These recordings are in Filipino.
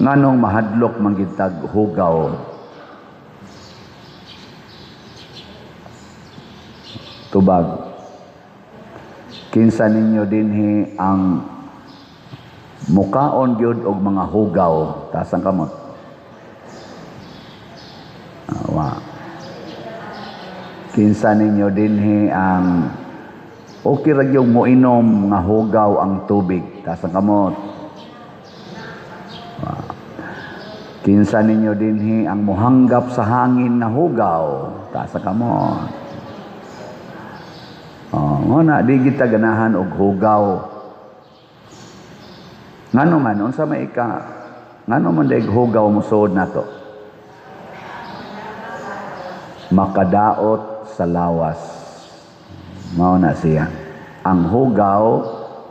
nganong mahadlok manggitag hugaw. Tubag, kinsa ninyo dinhi ang mukaon gyud og mga hugaw, tasang kamot. Kinsa ninyo dinhi ang okay ra gyud moinom nga hugaw ang tubig, tasang kamot. Kinsa ninyo dinhi ang mohanggap sa hangin na hugaw, tasang kamot. Ngana di kita ganahan og hugaw. Ngano man unsa may ngano man daig hugaw musod nato? Makadaot sa lawas. Mao na siya. Ang hugaw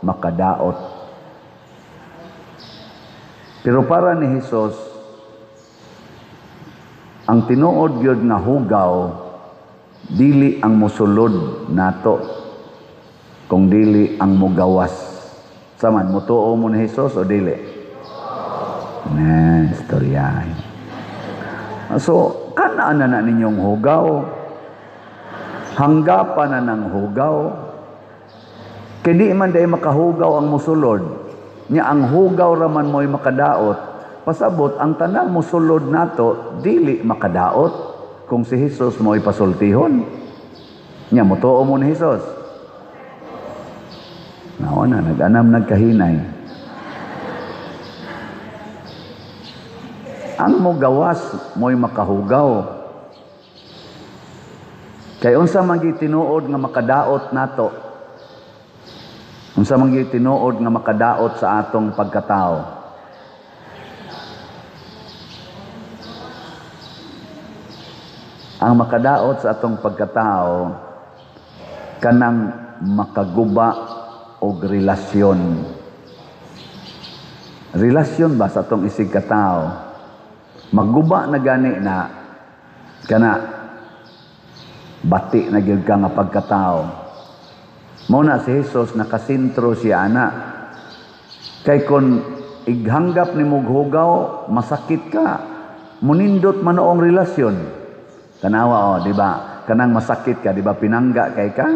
makadaot. Pero para ni Hesus, ang tinuod gyud nga hugaw dili ang musulod nato, kung dili ang mugawas. Saman, mutuo mo ni Hesus o dili? Istorya. So, kanaan na ninyong hugaw. Hanggapan na ng hugaw. Kaya di man dahil makahugaw ang musulod. Nya ang hugaw raman mo'y makadaot. Pasabot, ang tanang musulod nato, dili makadaot. Kung si Hesus mo'y pasultihon. Nya, mutuo mo ni Hesus. Nauna, nag-anam nagkahinay. Ang mugawas mo'y makahugaw. Kaya unsa man gitinuod nga makadaot nato. Unsa man gitinuod nga makadaot sa atong pagkatao. Ang makadaot sa atong pagkatao kanang makaguba og relasyon. Relasyon ba sa atong isig katao? Magguba na gani na kana bati na gyud ka nga pagkatao. Mao na si Hesus nakasentro siya ana. Kay kon ighanggap nimo hugaw, masakit ka. Munindot man oong relasyon. Tanawa di ba? Kanang masakit ka, di ba? Pinangga kay ka.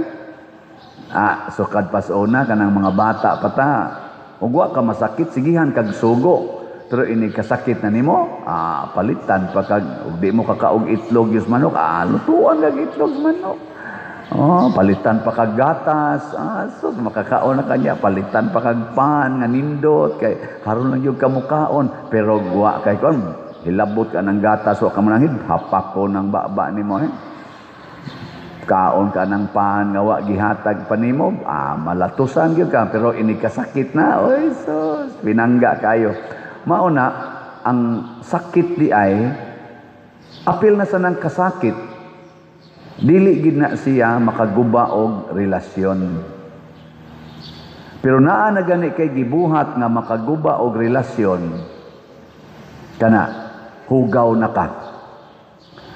Sukad pasona kanang mga bata pata. Ug wa ka masakit, sigihan kag sugo. Pero ini kasakit na nimo, palitan pa kag di mo kakaog itlog yus manok, lutuan kag itlog manok. Palitan pa kag gatas. So makakaon na kanya, palitan pa kag pan nga nindot kay karon lang yung kamukaon. Pero wa kay kon hilabot ka ng gatas, wa ka manangid, hapak ko ng baba ni mo. Kaon ka ng pan, nga wa gihatag pa ni mo, malatusan yun ka, pero inikasakit na, oy sus, pinangga kayo. Mauna, ang sakit di ay, apil na sa nang kasakit, dili gid na siya makaguba og relasyon. Pero naa na gani kay gibuhat nga makaguba og relasyon, kana, hugaw na ka.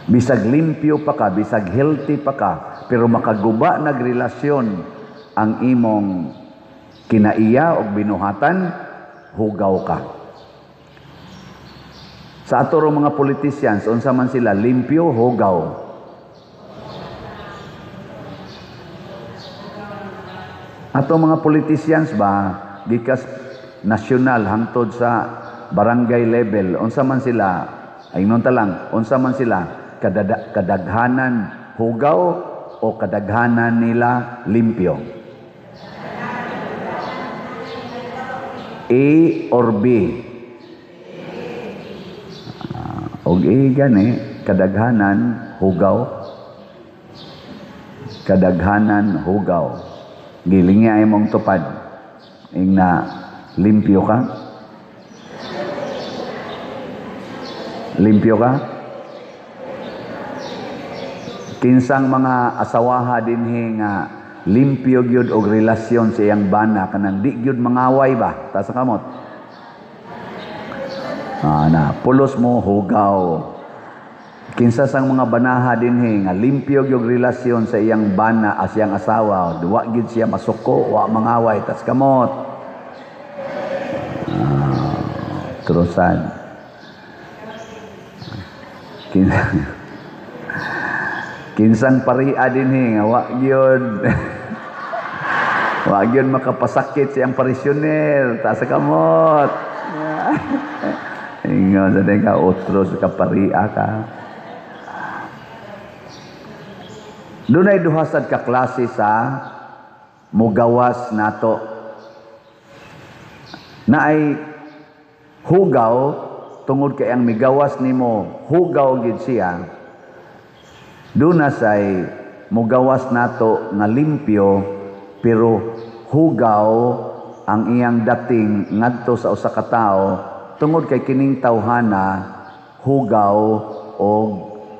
Bisag limpyo pa ka, bisag healthy pa ka, pero makaguba nagrelasyon ang imong kinaiya o binuhatan, hugaw ka. Sa ato mga politicians, unsa man sila, limpyo, hugaw. Ato mga politicians ba, gikas nasyonal, hangtod sa barangay level, unsa man sila, ay nunta lang, unsa man sila, kadaghanan hugaw o kadaghanan nila limpyo? A or B? Og A gani, kadaghanan hugaw. Kadaghanan hugaw. Gilingi ay mong tupad. Ing na limpyo ka? Limpyo ka? Kinsang mga asawaha dinhi nga limpyo gyud og relasyon sa iyang bana kanang di gyud mangaway ba ta sa kamot. Na pulos mo hugaw. Kinsa sang mga banaha dinhi nga limpyo gyud relasyon sa iyang bana as iyang asawa, wa gyud siya masuko, wa mangaway ta sa kamot. Trusan. Kinsang paria din nga wa gyud wa gyud makapasakit siyang parisyoner ta sa kamot. Ingon sa ka otro sa kaparia ka. Dunay duha sad ka klase sa mugawas nato. Naay hugaw tungod kay ang migawas nimo hugaw gid siya. Duna say mugawas nato nga limpyo pero hugaw ang iyang dating ngadto sa usa ka tawo tungod kay kining tawhana hugaw o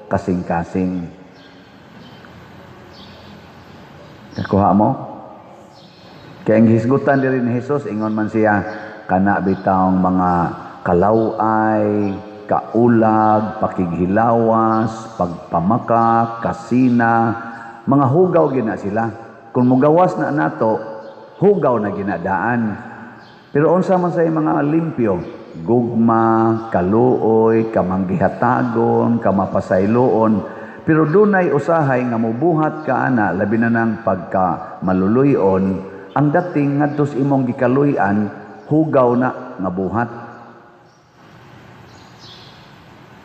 kasing-kasing. Nakuha mo? Kaya ang hisgutan diri ni Jesus, ingon man siya, kana bitawng mga kalaway, kaulag, pakighilawas, pagpamaka, kasina, mga hugaw gina sila. Kung mugawas na nato, hugaw na ginadaan. Pero unsa man say mga limpyo, gugma, kaluoy, kamanggihatagon, kamapasayloon, pero dunay usahay nga mubuhat ka ana labi na ng pagka maluluyon, ang dating ngadto sa imong gikaluyan hugaw na nga buhat.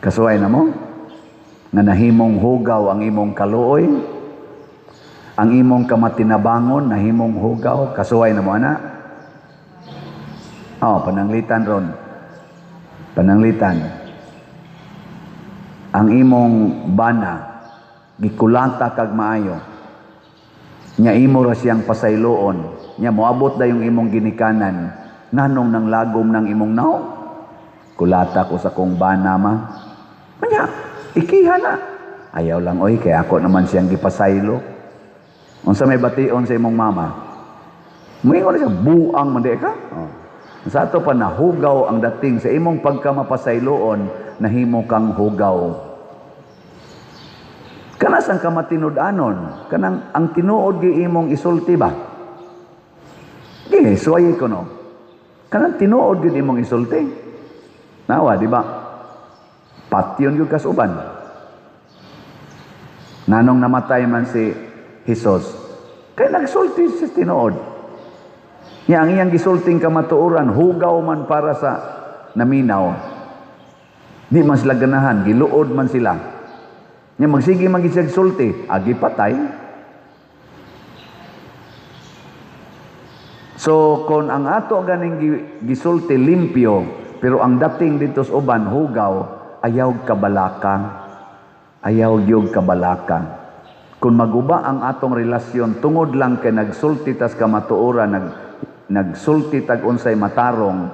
Kasuway na mo nga nahimong hugaw ang imong kaluoy, ang imong kamatinabangon nahimong hugaw, kasuway na mo ana. Pananglitan ron. Pananglitan. Ang imong bana gikulata kag maayo. Nya imo ra siyang pasayloon. Nya moabot da yung imong ginikanan. Nganong nang lagom ng imong naw? Kulata ko sa kong bana ma. Nya, ikiha na. Ayaw lang oy kay ako naman siyang gipasaylo. Unsa may bation sa imong mama? Moingon siya buang man di ka? Sa ato pa nahugaw ang dating sa imong pagkamapasayloon, nahimo kang hugaw. Kanas ang kamatinud-anon, kanang ang tinuod gi imong isulti ba? Suway ko no. Kanang tinuod gi imong isulti. Nawa, di ba? Patyon gyud kasuban. Nanong namatay man si Jesus, kay nagsulti sa tinuod. Nya ang iyang gisulting kamatuoran, hugaw man para sa naminaw. Di man sila ganahan, giluod man sila. Nya magsige man gid siya sulti, agi patay. So kung ang ato ganing gisulti limpyo, pero ang dating dito sa uban hugaw, ayaw kabalaka. Ayaw gyud kabalaka. Kung maguba ang atong relasyon tungod lang kay nagsulti tas kamatuoran, nagsulti tag unsay matarong,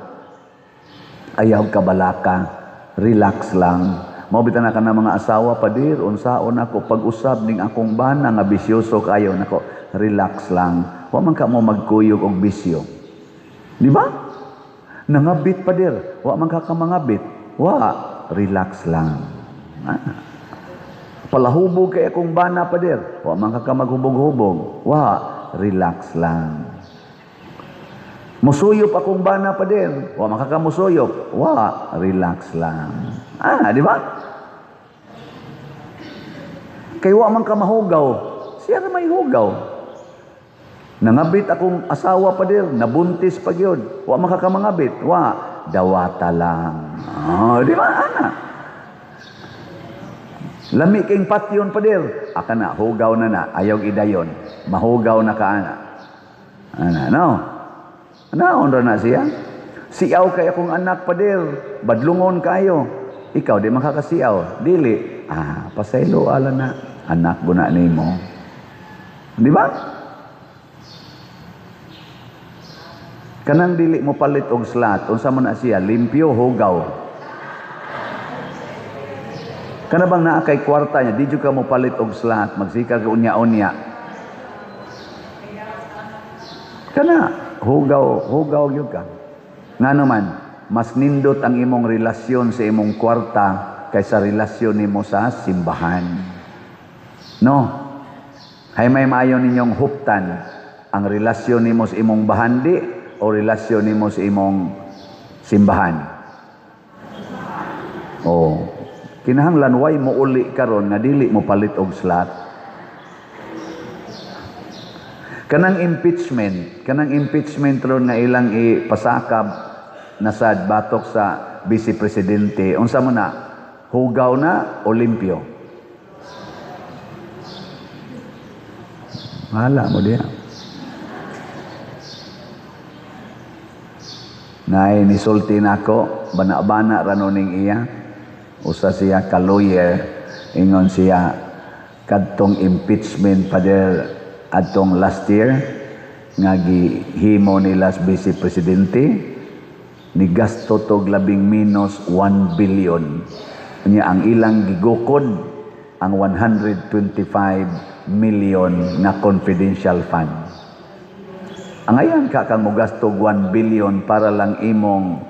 ayaw kabalaka, relax lang. Mao bitan na kana mga asawa padir, unsaon ako pag-usab ning akong bana nga bisyoso kayo nako, relax lang. Wa man ka mo magkuyog og bisyo. Di ba? Nangabit padir, wa man ka mangabit. Wa, relax lang. Palahubog kay akong bana padir, wa man ka maghubog-hubog. Wa, relax lang. Musuyop akong bana pa din. Wa makakamusuyop. Wa, relax lang. Di ba? Kay wa man ka mahugaw. Siya na may hugaw. Nangabit akong asawa pa din. Nabuntis pa gyud. Wa makakamangabit. Wa, dawata lang. Di ba? Lami king patyon pa din. Aka na, hugaw na. Ayaw idayon. Mahugaw na ka ana. No? Naon ra na siya? Siyaw kay akong anak padir, badlungon kayo. Ikaw di makakasiyaw, dili. Pasaylo ala na, anak guna nimo. Di ba? Kanang dili mo palit og slat, unsa man na siya, limpyo hugaw. Kana bang naa kay kwarta niya, di jud ka mo palit og slat, magsika ka unya-unya. Kana hugaw yun ka. Nga naman, mas nindot ang imong relasyon sa imong kwarta kaysa relasyon nimo sa simbahan. No? Hay may maayo ninyong huptan ang relasyon nimo sa imong bahandi o relasyon nimo sa imong simbahan. Kinahanglan way mo uli karon nga dili mo palit og slot. Kanang impeachment ron nga ilang ipasakab na sad batok sa Vice Presidente. Unsa mo na? Hugaw na o limpyo? Mahala mo diya. Nay nisulti nako, bana-bana ranoning iya. Usa siya ka lawyer, ingon siya kadtong impeachment pader adtong last year nga gihimo nila sa Vice Presidente ni gasto tog labing minus 1 billion. Nya ang ilang gigukod ang 125 million na confidential fund. Ang ayan ka kang mogastog 1 billion para lang imong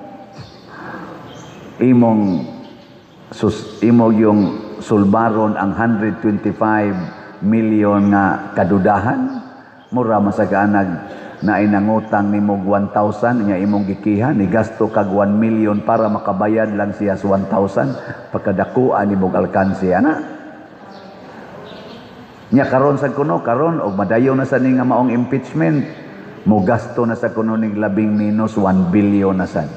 yung sulbaron ang 125 million nga kadudahan. Mura masaganag na inangutang nimo 1,000 nya imong gikihan ni gasto kag 1 million para makabayad lang siya sa 1,000 pagkadakuan nimo alkanse ana. Nya karon sa kuno karon og madayon na sa ni nga maong impeachment mo gasto na sa kuno ning labing minus 1 billion na sad.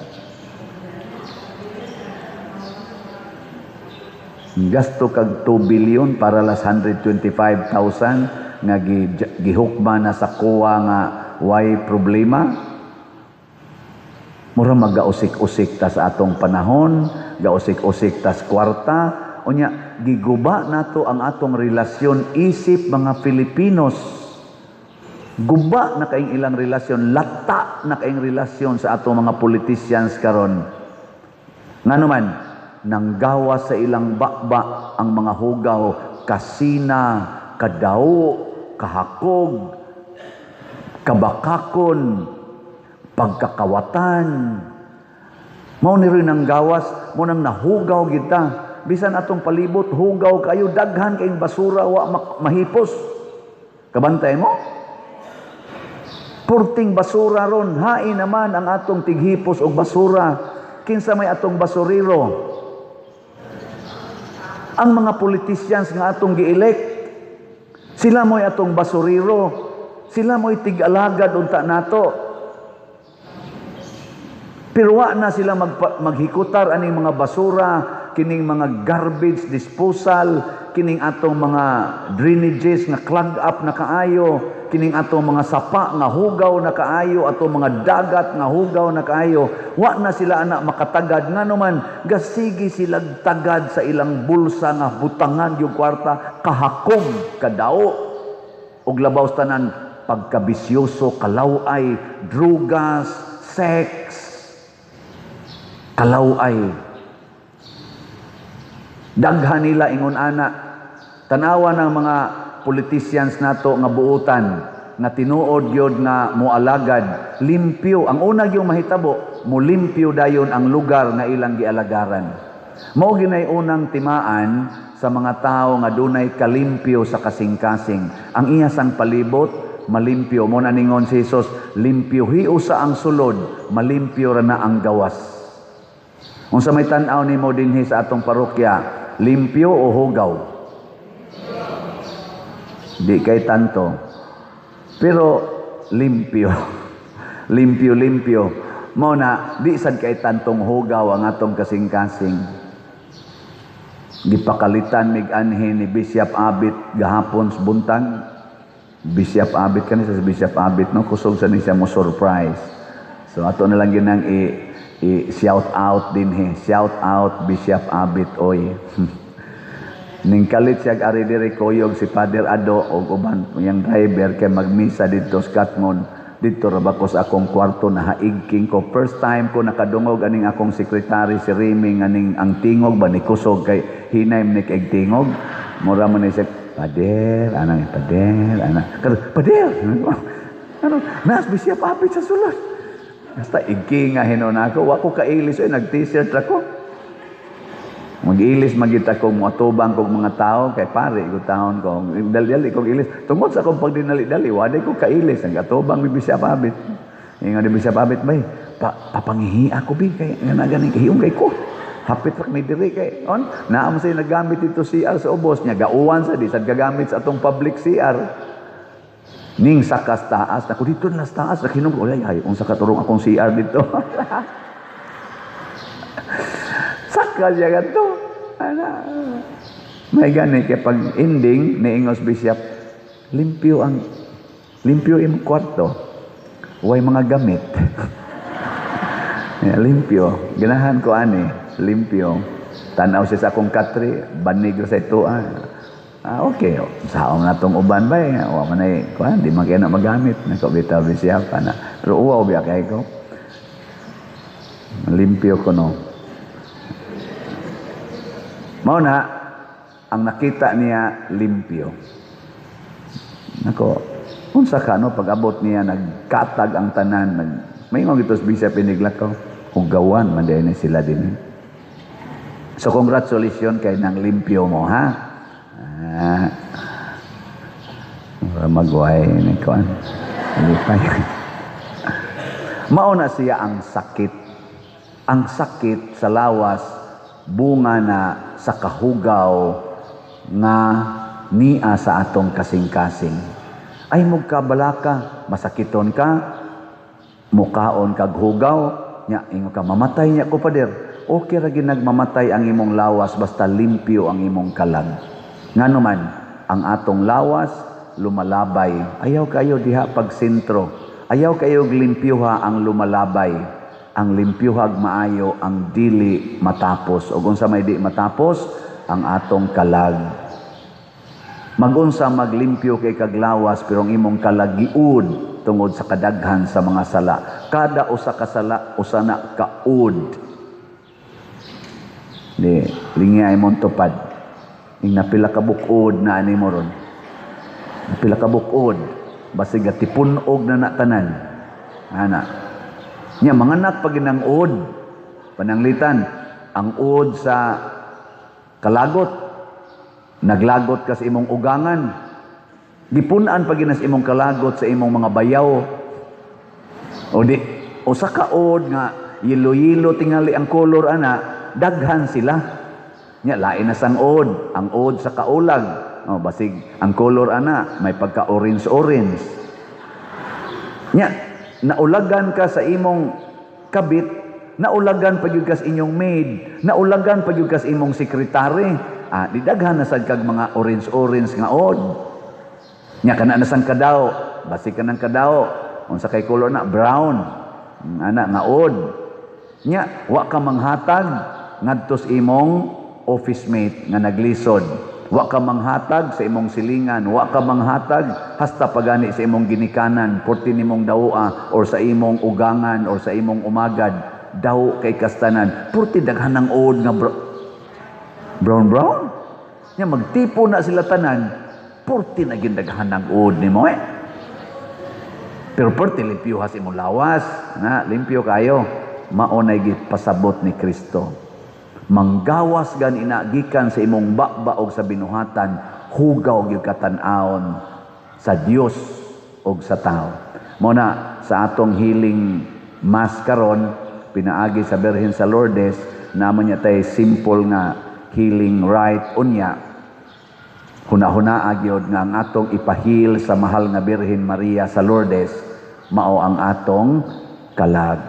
Gasto kag 2 billion para las 125,000 nga gihukma na sa kuwa nga way problema. Mura magausik-usik ta sa atong panahon, gausik-usik ta sa kwarta, unya giguba nato ang atong relasyon isip mga Filipinos. Guba na kaing ilang relasyon, lata na kaing relasyon sa atong mga politicians karon. Ngano man nanggawa sa ilang bakba ang mga hugaw, kasina, kadaw, kahakog, kabakakon, pagkakawatan. Mao ni rin ang gawas, mo nang nahugaw kita. Bisan atong palibot, hugaw kayo, daghan kayong basura, wa mahipos. Kabantay mo? Purting basura ron, hain naman ang atong tighipos o basura. Kinsa may atong basuriro. Ang mga politicians nga atong gi-elect, sila mo'y atong basuriro. Sila mo'y tig-alagad unta nato. Pero wa na sila maghikutar aning mga basura, kining mga garbage disposal, kining atong mga drainages nga clog up na kaayo, kining atong mga sapa nga hugaw na kaayo, atong mga dagat nga hugaw na kaayo. Wa na sila anak makatagad nga naman gasigi sila tagad sa ilang bulsa nga butangan yung kwarta, kahakog, kadao og labaw sa tanan pagkabisyoso, kalaway, drugas, sex, kalaway. Daghan nila ingon ana, tanawa ng mga politicians nato nga buutan nga tinuod gyud nga moalagad, limpyo. Ang una gyud mahitabo, mo limpyo dayon ang lugar nga ilang gialagaran. Mao ginay unang timaan sa mga tao nga dunay kalimpyo sa kasing-kasing. Ang iyasang palibot malimpyo. Mo na ningon si Jesus, limpyo hiusa ang sulod, malimpyo ra na ang gawas. Unsa may tan-aw nimo dinhi sa atong parokya, limpyo o hugaw? Di kay tanto. Pero limpyo. Limpyo. Mo na di sad kay tantong hugaw ang atong kasing-kasing. Gipakalitan mig anhi ni Bishop Abit gahapon sa buntag. Bishop Abit kanisa sa Bishop Abit no kusog sa ni siya mo surprise. So ato na lang ginang shout out din he. Shout out Bishop Abit oy. Ning kalit siya ari diri koyog si Father Ado og uban yang driver kay magmisa didto sa Katmon. Dito ra ba ko sa akong kwarto na haigking ko. First time ko nakadungog aning akong secretary si Remy aning ang tingog ba ni kusog kay hinay ni kay tingog. Mura man ni siya, Pader, anang Pader, anang Pader. Ano, nas Bishop Abit sa sulod. Basta igking nga hinon ako, wa ko kailis nag-t-shirt ako. Mag-ilis magita kong matubang kong mga tao kay pare ko taon ko dali kong ilis tungod sa akong pagdinali-dali waday ko kailis ang atubang ni Bishop Abit ingon ni Bishop Abit bay papangihi ako bi kay nga ganing kahiyong kay ko hapit rak ni diri kay on naam say nagamit dito CR sa ubos niya gauwan sa di sad gagamit sa atong public CR ning sakas taas ako dito na sa taas nakinom ko ay unsa ka turong akong CR dito sakal ya gadto ana may gani kay pag ending ni Ingos Bishop limpyo imong kwarto way mga gamit limpyo ganahan ko ani limpyo tanaw siya sa akong katri banig sa ito okay saon na tong uban ba wa man ay kuan di man kaya na magamit nako bitaw siya pa na pero uwaw biya kay ko limpyo ko no mao na ang nakita niya limpyo nako unsa ka no pag-abot niya nagkatag ang tanan may ngong itos bisa piniglakaw ugawan man din sila din so congratulations kay nang limpyo mo ha magway ni kuan lipay mauna siya ang sakit sa lawas bunga na sa kahugaw nga niya sa atong kasing-kasing ay magkabalaka masakiton ka mukaon kag hugaw nya ingo ka mamatay nya ko pader okay ra gid nagmamatay ang imong lawas basta limpyo ang imong kalag ngano man ang atong lawas lumalabay ayaw kayo diha pag sentro ayaw kayo limpyuha ang lumalabay ang limpyuhag maayo ang dili matapos ug unsa may di matapos ang atong kalag magunsa maglimpyo kay kaglawas pero ang imong kalag giud tungod sa kadaghan sa mga sala kada usa ka sala usa na kaud di lingay mong tupad ing napila ka bukod na ani mo ron napila ka bukod basig tipunog na tanan ana nya manganak pag ginang ud pananglitan ang ud sa kalagot naglagot ka sa imong ugangan gipunan pag ginas imong kalagot sa imong mga bayaw o di usa ka od nga yelo-yelo tingali ang kolor ana daghan sila nya lain na sang od ang od sa kaulag basig ang kolor ana may pagka orange nya naulagan ka sa imong kabit naulagan pagyud ka sa inyong maid naulagan pagyud ka sa imong sekretary di daghan na sad kag mga orange nga od nya kana na sang kadaw basig kanang kadaw unsa kay color na brown ana nga od nya wa ka manghatag ngadto sa imong office mate nga naglisod wa ka manghatag sa imong silingan wa ka manghatag hasta pagani sa imong ginikanan porti nimong dawua or sa imong ugangan or sa imong umagad daw kay kastanan porti daghan ng od nga brown nya magtipo na sila tanan porti na gindaghan ng od nimo pero porti limpyo has imong lawas na limpyo kayo maunay gipasabot ni Kristo manggawas gan inagikan sa imong bakbaog sa binuhatan hugaw gyud katan-awon sa Dios ug sa tao mo na sa atong healing mass karon pinaagi sa Birhen sa Lourdes namon niya tay simple nga healing rite unya hunahuna gyud nga ang atong ipahil sa mahal nga Birhen Maria sa Lourdes mao ang atong kalag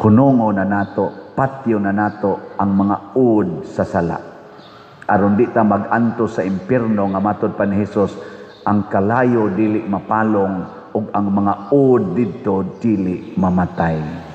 hunongo na nato patyo na nato ang mga ud sa sala aron di ta maganto sa impierno nga matud pa ni Hesus ang kalayo dili mapalong ug ang mga ud didto dili mamatay